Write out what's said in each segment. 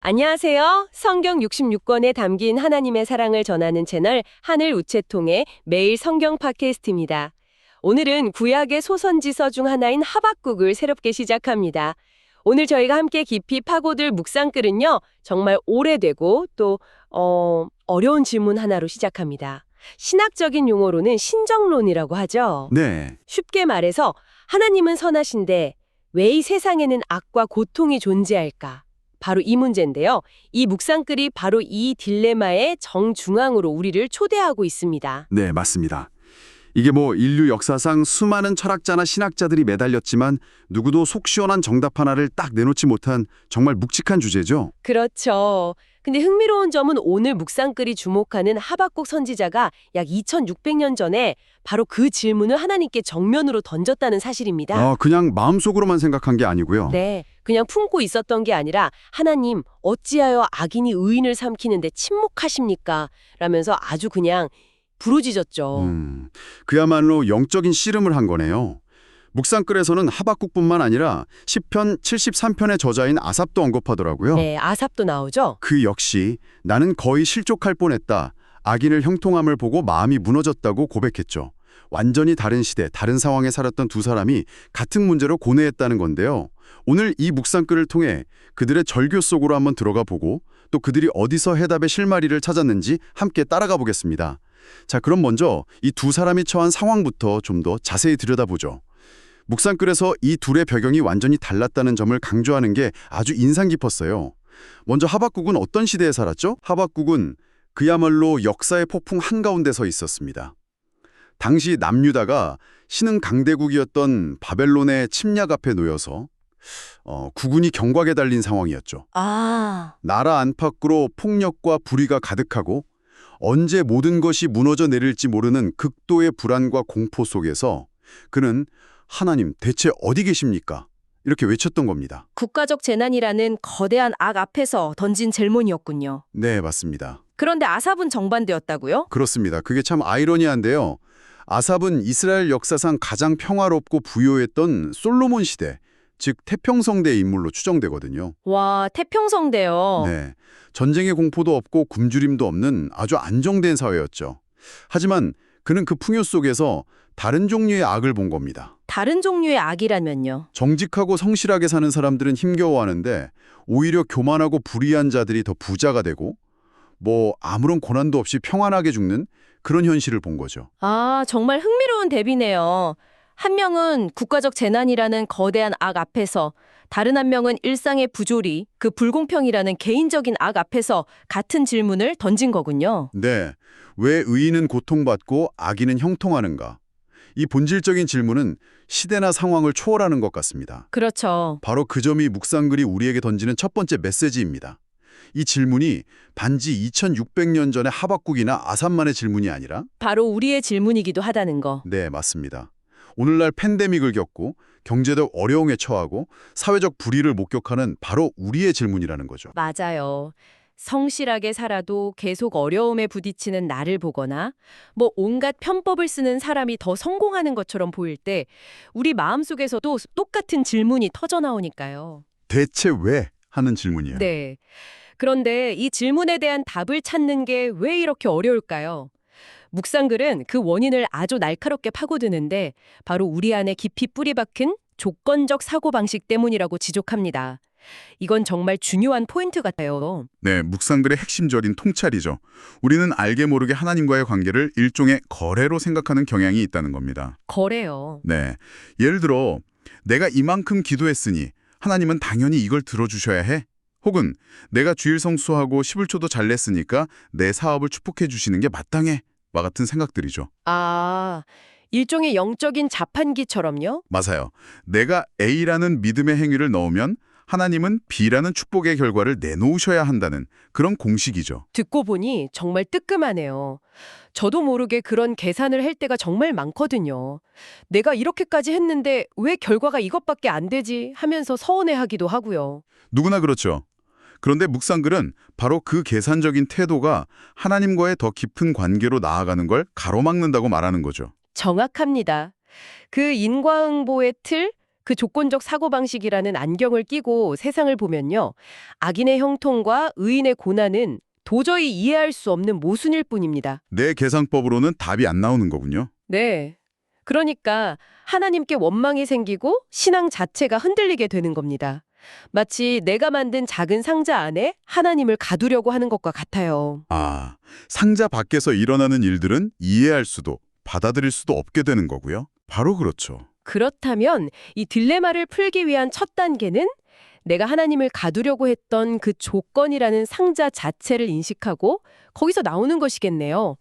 안녕하세요. 성경 66권에 담긴 하나님의 사랑을 전하는 채널 하늘 우체통의 매일 성경 팟캐스트입니다. 오늘은 구약의 소선지서 중 하나인 하박국을 새롭게 시작합니다. 오늘 저희가 함께 깊이 파고들 묵상글은요. 정말 오래되고 또 어려운 질문 하나로 시작합니다. 신학적인 용어로는 신정론이라고 하죠. 네, 쉽게 말해서 하나님은 선하신데 왜 이 세상에는 악과 고통이 존재할까? 바로 이 문제인데요. 이 묵상글이 바로 이 딜레마의 정중앙으로 우리를 초대하고 있습니다. 네, 맞습니다. 이게 인류 역사상 수많은 철학자나 신학자들이 매달렸지만 누구도 속 시원한 정답 하나를 딱 내놓지 못한 정말 묵직한 주제죠. 그렇죠. 근데 흥미로운 점은 오늘 묵상글이 주목하는 하박국 선지자가 약 2600년 전에 바로 그 질문을 하나님께 정면으로 던졌다는 사실입니다. 그냥 마음속으로만 생각한 게 아니고요. 네, 그냥 품고 있었던 게 아니라 하나님 어찌하여 악인이 의인을 삼키는데 침묵하십니까? 라면서 아주 그냥 부르짖었죠. 그야말로 영적인 씨름을 한 거네요. 묵상글에서는 하박국뿐만 아니라 시편 73편의 저자인 아삽도 언급하더라고요. 네, 아삽도 나오죠? 그 역시 나는 거의 실족할 뻔했다. 악인을 형통함을 보고 마음이 무너졌다고 고백했죠. 완전히 다른 시대, 다른 상황에 살았던 두 사람이 같은 문제로 고뇌했다는 건데요. 오늘 이 묵상글을 통해 그들의 절규 속으로 한번 들어가 보고 또 그들이 어디서 해답의 실마리를 찾았는지 함께 따라가 보겠습니다. 자, 그럼 먼저 이 두 사람이 처한 상황부터 좀 더 자세히 들여다보죠. 묵상글에서 이 둘의 배경이 완전히 달랐다는 점을 강조하는 게 아주 인상 깊었어요. 먼저 하박국은 어떤 시대에 살았죠? 하박국은 그야말로 역사의 폭풍 한가운데 서 있었습니다. 당시 남유다가 신흥 강대국이었던 바벨론의 침략 앞에 놓여서 국군이 경곽에 달린 상황이었죠. 나라 안팎으로 폭력과 불의가 가득하고 언제 모든 것이 무너져 내릴지 모르는 극도의 불안과 공포 속에서 그는 하나님 대체 어디 계십니까? 이렇게 외쳤던 겁니다. 국가적 재난이라는 거대한 악 앞에서 던진 질문이었군요. 네, 맞습니다. 그런데 아삽은 정반대였다고요? 그렇습니다. 그게 참 아이러니한데요. 아삽은 이스라엘 역사상 가장 평화롭고 부유했던 솔로몬 시대, 즉 태평성대의 인물로 추정되거든요. 와, 태평성대요. 네, 전쟁의 공포도 없고 굶주림도 없는 아주 안정된 사회였죠. 하지만 그는 그 풍요 속에서 다른 종류의 악을 본 겁니다. 다른 종류의 악이라면요? 정직하고 성실하게 사는 사람들은 힘겨워하는데 오히려 교만하고 불의한 자들이 더 부자가 되고 아무런 고난도 없이 평안하게 죽는 그런 현실을 본 거죠. 아, 정말 흥미로운 대비네요. 한 명은 국가적 재난이라는 거대한 악 앞에서, 다른 한 명은 일상의 부조리, 그 불공평이라는 개인적인 악 앞에서 같은 질문을 던진 거군요. 네, 왜 의인은 고통받고 악인은 형통하는가? 이 본질적인 질문은 시대나 상황을 초월하는 것 같습니다. 그렇죠. 바로 그 점이 묵상글이 우리에게 던지는 첫 번째 메시지입니다. 이 질문이 단지 2600년 전의 하박국이나 아삽만의 질문이 아니라 바로 우리의 질문이기도 하다는 거. 네, 맞습니다. 오늘날 팬데믹을 겪고 경제적 어려움에 처하고 사회적 불의를 목격하는 바로 우리의 질문이라는 거죠. 맞아요. 성실하게 살아도 계속 어려움에 부딪히는 나를 보거나 온갖 편법을 쓰는 사람이 더 성공하는 것처럼 보일 때 우리 마음속에서도 똑같은 질문이 터져나오니까요. 대체 왜? 하는 질문이에요. 네. 그런데 이 질문에 대한 답을 찾는 게 왜 이렇게 어려울까요? 묵상글은 그 원인을 아주 날카롭게 파고드는데 바로 우리 안에 깊이 뿌리 박힌 조건적 사고방식 때문이라고 지적합니다. 이건 정말 중요한 포인트 같아요. 네, 묵상글의 핵심적인 통찰이죠. 우리는 알게 모르게 하나님과의 관계를 일종의 거래로 생각하는 경향이 있다는 겁니다. 거래요. 네, 예를 들어 내가 이만큼 기도했으니 하나님은 당연히 이걸 들어주셔야 해. 혹은 내가 주일 성수하고 11조도 잘 냈으니까 내 사업을 축복해 주시는 게 마땅해. 와 같은 생각들이죠. 아, 일종의 영적인 자판기처럼요? 맞아요. 내가 A라는 믿음의 행위를 넣으면 하나님은 B라는 축복의 결과를 내놓으셔야 한다는 그런 공식이죠. 듣고 보니 정말 뜨끔하네요. 저도 모르게 그런 계산을 할 때가 정말 많거든요. 내가 이렇게까지 했는데 왜 결과가 이것밖에 안 되지 하면서 서운해하기도 하고요. 누구나 그렇죠. 그런데 묵상글은 바로 그 계산적인 태도가 하나님과의 더 깊은 관계로 나아가는 걸 가로막는다고 말하는 거죠. 정확합니다. 그 인과응보의 틀, 그 조건적 사고방식이라는 안경을 끼고 세상을 보면요. 악인의 형통과 의인의 고난은 도저히 이해할 수 없는 모순일 뿐입니다. 내 계산법으로는 답이 안 나오는 거군요. 네. 그러니까 하나님께 원망이 생기고 신앙 자체가 흔들리게 되는 겁니다. 마치 내가 만든 작은 상자 안에 하나님을 가두려고 하는 것과 같아요. 아, 상자 밖에서 일어나는 일들은 이해할 수도 받아들일 수도 없게 되는 거고요. 바로 그렇죠. 그렇다면 이 딜레마를 풀기 위한 첫 단계는 내가 하나님을 가두려고 했던 그 조건이라는 상자 자체를 인식하고 거기서 나오는 것이겠네요.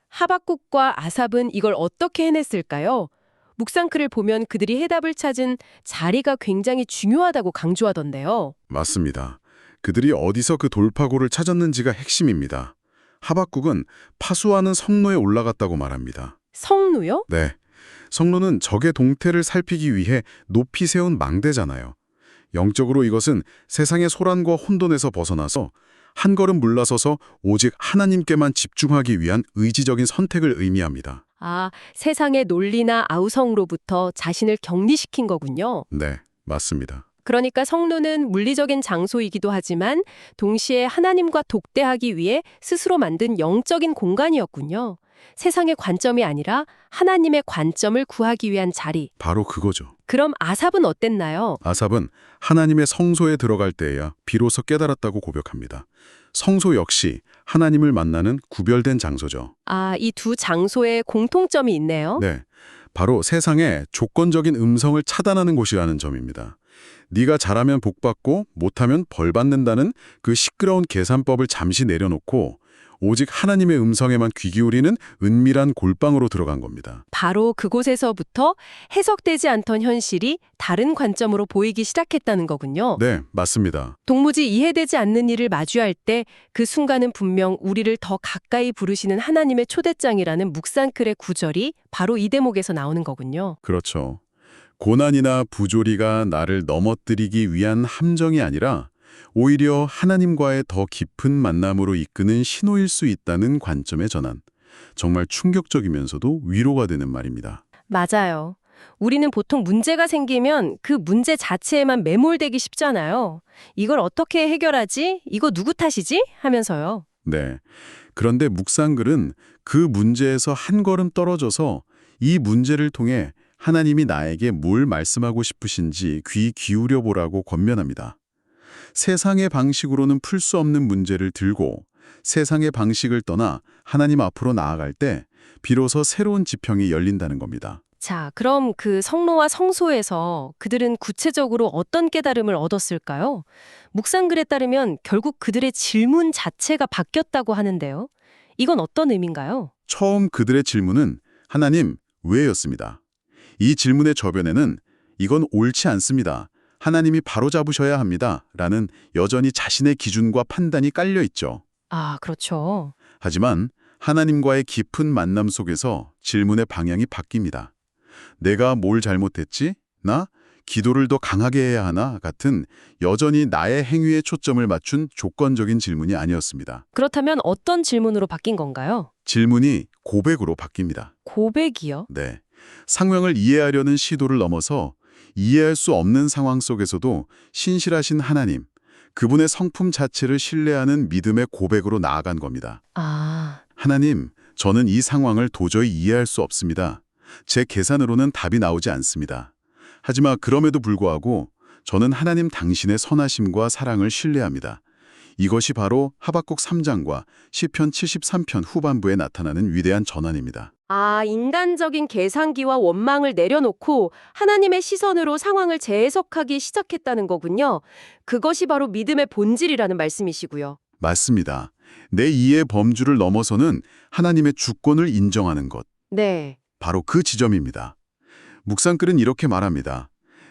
하박국과 아삽은 이걸 어떻게 해냈을까요? 묵상글을 보면 그들이 해답을 찾은 자리가 굉장히 중요하다고 강조하던데요. 맞습니다. 그들이 어디서 그 돌파구를 찾았는지가 핵심입니다. 하박국은 파수하는 성로에 올라갔다고 말합니다. 성노요? 네. 성로는 적의 동태를 살피기 위해 높이 세운 망대잖아요. 영적으로 이것은 세상의 소란과 혼돈에서 벗어나서 한 걸음 물러서서 오직 하나님께만 집중하기 위한 의지적인 선택을 의미합니다. 아, 세상의 논리나 아우성으로부터 자신을 격리시킨 거군요. 네, 맞습니다. 그러니까 성로는 물리적인 장소이기도 하지만 동시에 하나님과 독대하기 위해 스스로 만든 영적인 공간이었군요. 세상의 관점이 아니라 하나님의 관점을 구하기 위한 자리. 바로 그거죠. 그럼 아삽은 어땠나요? 아삽은 하나님의 성소에 들어갈 때에야 비로소 깨달았다고 고백합니다. 성소 역시 하나님을 만나는 구별된 장소죠. 아, 이 두 장소에 공통점이 있네요. 네, 바로 세상의 조건적인 음성을 차단하는 곳이라는 점입니다. 네가 잘하면 복받고 못하면 벌받는다는 그 시끄러운 계산법을 잠시 내려놓고 오직 하나님의 음성에만 귀 기울이는 은밀한 골방으로 들어간 겁니다. 바로 그곳에서부터 해석되지 않던 현실이 다른 관점으로 보이기 시작했다는 거군요. 네, 맞습니다. 도무지 이해되지 않는 일을 마주할 때 그 순간은 분명 우리를 더 가까이 부르시는 하나님의 초대장이라는 묵상클의 구절이 바로 이 대목에서 나오는 거군요. 그렇죠. 고난이나 부조리가 나를 넘어뜨리기 위한 함정이 아니라 오히려 하나님과의 더 깊은 만남으로 이끄는 신호일 수 있다는 관점의 전환. 정말 충격적이면서도 위로가 되는 말입니다. 맞아요. 우리는 보통 문제가 생기면 그 문제 자체에만 매몰되기 쉽잖아요. 이걸 어떻게 해결하지? 이거 누구 탓이지? 하면서요. 네. 그런데 묵상글은 그 문제에서 한 걸음 떨어져서 이 문제를 통해 하나님이 나에게 뭘 말씀하고 싶으신지 귀 기울여 보라고 권면합니다. 세상의 방식으로는 풀 수 없는 문제를 들고 세상의 방식을 떠나 하나님 앞으로 나아갈 때 비로소 새로운 지평이 열린다는 겁니다. 자, 그럼 그 성로와 성소에서 그들은 구체적으로 어떤 깨달음을 얻었을까요? 묵상글에 따르면 결국 그들의 질문 자체가 바뀌었다고 하는데요. 이건 어떤 의미인가요? 처음 그들의 질문은 하나님, 왜였습니다. 이 질문의 저변에는 이건 옳지 않습니다. 하나님이 바로잡으셔야 합니다. 라는 여전히 자신의 기준과 판단이 깔려 있죠. 아, 그렇죠. 하지만 하나님과의 깊은 만남 속에서 질문의 방향이 바뀝니다. 내가 뭘 잘못했지? 나? 기도를 더 강하게 해야 하나? 같은 여전히 나의 행위에 초점을 맞춘 조건적인 질문이 아니었습니다. 그렇다면 어떤 질문으로 바뀐 건가요? 질문이 고백으로 바뀝니다. 고백이요? 네. 상황을 이해하려는 시도를 넘어서 이해할 수 없는 상황 속에서도 신실하신 하나님, 그분의 성품 자체를 신뢰하는 믿음의 고백으로 나아간 겁니다. 아, 하나님, 저는 이 상황을 도저히 이해할 수 없습니다. 제 계산으로는 답이 나오지 않습니다. 하지만 그럼에도 불구하고 저는 하나님 당신의 선하심과 사랑을 신뢰합니다. 이것이 바로 하박국 3장과 시편 73편 후반부에 나타나는 위대한 전환입니다. 아, 인간적인 계산기와 원망을 내려놓고 하나님의 시선으로 상황을 재해석하기 시작했다는 거군요. 그것이 바로 믿음의 본질이라는 말씀이시고요. 맞습니다. 내 이해의 범주를 넘어서는 하나님의 주권을 인정하는 것. 네. 바로 그 지점입니다. 묵상글은 이렇게 말합니다.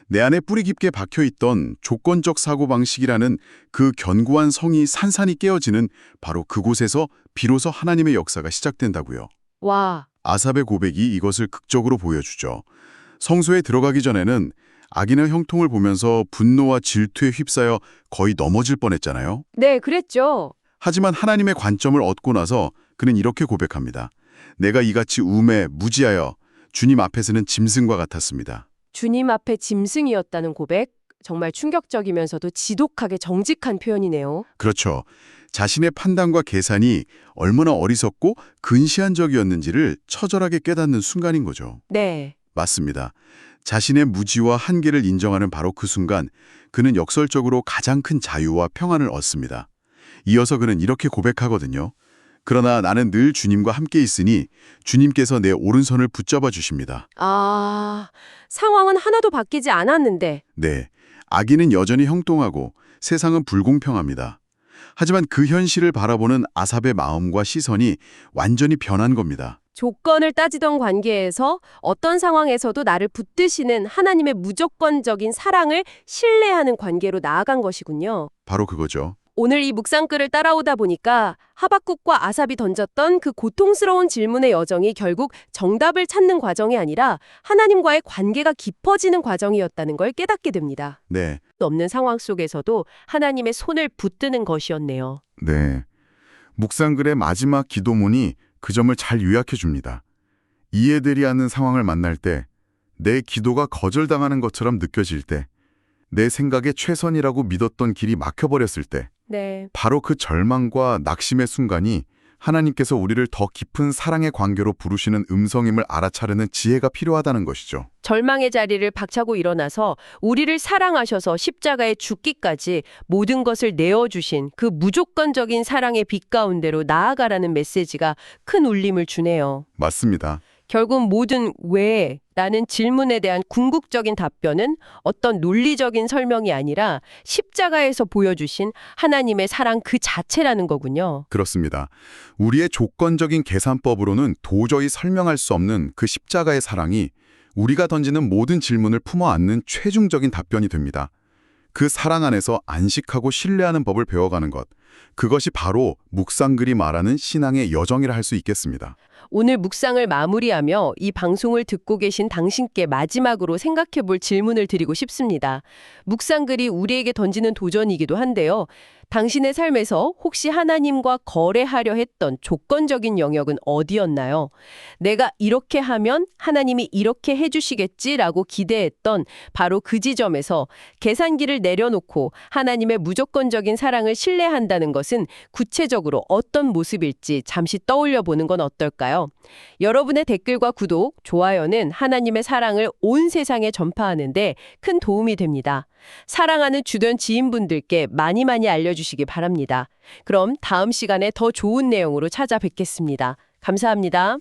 내 안에 뿌리 깊게 박혀있던 조건적 사고방식이라는 그 견고한 성이 산산이 깨어지는 바로 그곳에서 비로소 하나님의 역사가 시작된다고요. 와. 아삽의 고백이 이것을 극적으로 보여주죠. 성소에 들어가기 전에는 악인의 형통을 보면서 분노와 질투에 휩싸여 거의 넘어질 뻔했잖아요. 네, 그랬죠. 하지만 하나님의 관점을 얻고 나서 그는 이렇게 고백합니다. 내가 이같이 우매 무지하여 주님 앞에서는 짐승과 같았습니다. 주님 앞에 짐승이었다는 고백, 정말 충격적이면서도 지독하게 정직한 표현이네요. 그렇죠. 자신의 판단과 계산이 얼마나 어리석고 근시안적이었는지를 처절하게 깨닫는 순간인 거죠. 네. 맞습니다. 자신의 무지와 한계를 인정하는 바로 그 순간 그는 역설적으로 가장 큰 자유와 평안을 얻습니다. 이어서 그는 이렇게 고백하거든요. 그러나 나는 늘 주님과 함께 있으니 주님께서 내 오른손을 붙잡아 주십니다. 아, 상황은 하나도 바뀌지 않았는데. 네, 악인은 여전히 형통하고 세상은 불공평합니다. 하지만 그 현실을 바라보는 아삽의 마음과 시선이 완전히 변한 겁니다. 조건을 따지던 관계에서 어떤 상황에서도 나를 붙드시는 하나님의 무조건적인 사랑을 신뢰하는 관계로 나아간 것이군요. 바로 그거죠. 오늘 이 묵상글을 따라오다 보니까 하박국과 아삽이 던졌던 그 고통스러운 질문의 여정이 결국 정답을 찾는 과정이 아니라 하나님과의 관계가 깊어지는 과정이었다는 걸 깨닫게 됩니다. 네, 없는 상황 속에서도 하나님의 손을 붙드는 것이었네요. 네. 묵상글의 마지막 기도문이 그 점을 잘 요약해 줍니다. 이해되지 않는 상황을 만날 때, 내 기도가 거절당하는 것처럼 느껴질 때, 내 생각에 최선이라고 믿었던 길이 막혀버렸을 때, 네. 바로 그 절망과 낙심의 순간이 하나님께서 우리를 더 깊은 사랑의 관계로 부르시는 음성임을 알아차리는 지혜가 필요하다는 것이죠. 절망의 자리를 박차고 일어나서 우리를 사랑하셔서 십자가에 죽기까지 모든 것을 내어주신 그 무조건적인 사랑의 빛 가운데로 나아가라는 메시지가 큰 울림을 주네요. 맞습니다. 결국 모든 왜? 라는 질문에 대한 궁극적인 답변은 어떤 논리적인 설명이 아니라 십자가에서 보여주신 하나님의 사랑 그 자체라는 거군요. 그렇습니다. 우리의 조건적인 계산법으로는 도저히 설명할 수 없는 그 십자가의 사랑이 우리가 던지는 모든 질문을 품어 안는 최종적인 답변이 됩니다. 그 사랑 안에서 안식하고 신뢰하는 법을 배워가는 것, 그것이 바로 묵상글이 말하는 신앙의 여정이라 할 수 있겠습니다. 오늘 묵상을 마무리하며 이 방송을 듣고 계신 당신께 마지막으로 생각해 볼 질문을 드리고 싶습니다. 묵상글이 우리에게 던지는 도전이기도 한데요. 당신의 삶에서 혹시 하나님과 거래하려 했던 조건적인 영역은 어디였나요? 내가 이렇게 하면 하나님이 이렇게 해주시겠지라고 기대했던 바로 그 지점에서 계산기를 내려놓고 하나님의 무조건적인 사랑을 신뢰한다는 것은 구체적으로 어떤 모습일지 잠시 떠올려 보는 건 어떨까요? 여러분의 댓글과 구독, 좋아요는 하나님의 사랑을 온 세상에 전파하는데 큰 도움이 됩니다. 사랑하는 주변 지인분들께 많이 알려주시기 바랍니다. 그럼 다음 시간에 더 좋은 내용으로 찾아뵙겠습니다. 감사합니다.